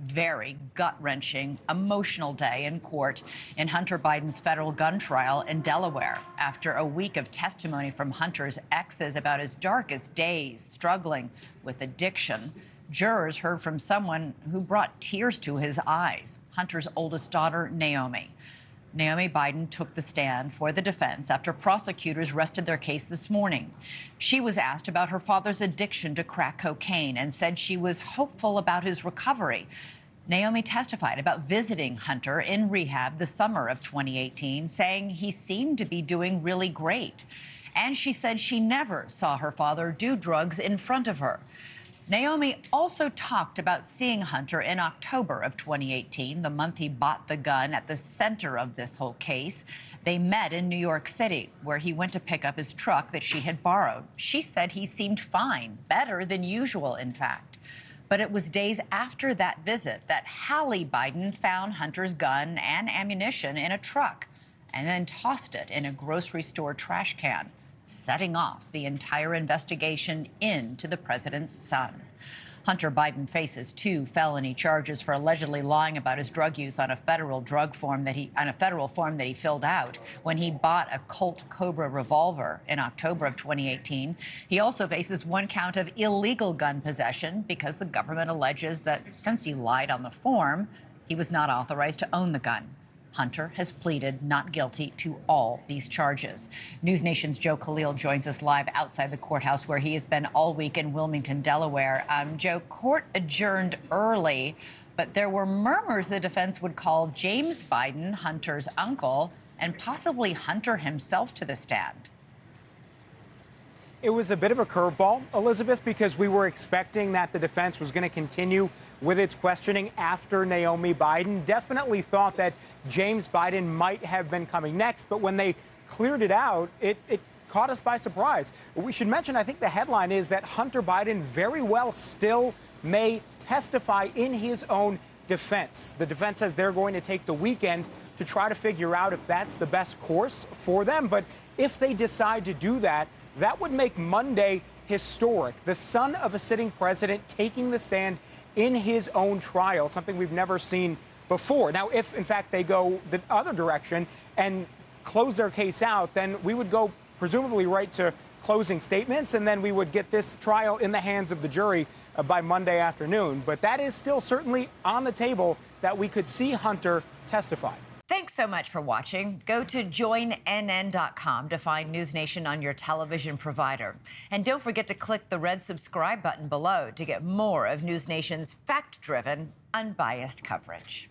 very gut-wrenching, emotional day in court in Hunter Biden's federal gun trial in Delaware. After a week of testimony from Hunter's exes about his darkest days, struggling with addiction, jurors heard from someone who brought tears to his eyes, Hunter's oldest daughter, Naomi. Naomi Biden took the stand for the defense after prosecutors rested their case this morning. She was asked about her father's addiction to crack cocaine and said she was hopeful about his recovery. Naomi testified about visiting Hunter in rehab the summer of 2018, saying he seemed to be doing really great. And she said she never saw her father do drugs in front of her. Naomi also talked about seeing Hunter in October of 2018, the month he bought the gun at the center of this whole case. They met in New York City, where he went to pick up his truck that she had borrowed. She said he seemed fine, better than usual, in fact. But it was days after that visit that Hallie Biden found Hunter's gun and ammunition in a truck and then tossed it in a grocery store trash can, setting off the entire investigation into the president's son. Hunter Biden faces 2 felony charges for allegedly lying about his drug use on a federal form that he filled out when he bought a Colt Cobra revolver in October of 2018. He also faces 1 count of illegal gun possession because the government alleges that since he lied on the form, he was not authorized to own the gun. Hunter has pleaded not guilty to all these charges. NewsNation's Khalil joins us live outside the courthouse where he has been all week in Wilmington, Delaware. Joe, court adjourned early, but there were murmurs the defense would call James Biden, Hunter's uncle, and possibly Hunter himself to the stand. It was a bit of a curveball, Elizabeth, because we were expecting that the defense was going to continue with its questioning after Naomi Biden. Definitely thought that James Biden might have been coming next, but when they cleared it out, it caught us by surprise. We should mention, I think the headline is that Hunter Biden very well still may testify in his own defense. The defense says they're going to take the weekend to try to figure out if that's the best course for them. But if they decide to do that, that would make Monday historic. The son of a sitting president taking the stand in his own trial, something we've never seen before. Now, if, in fact, they go the other direction and close their case out, then we would go presumably right to closing statements, and then we would get this trial in the hands of the jury by Monday afternoon. But that is still certainly on the table that we could see Hunter testify. Thanks so much for watching. Go to joinnn.com to find NewsNation on your television provider. And don't forget to click the red subscribe button below to get more of NewsNation's fact-driven, unbiased coverage.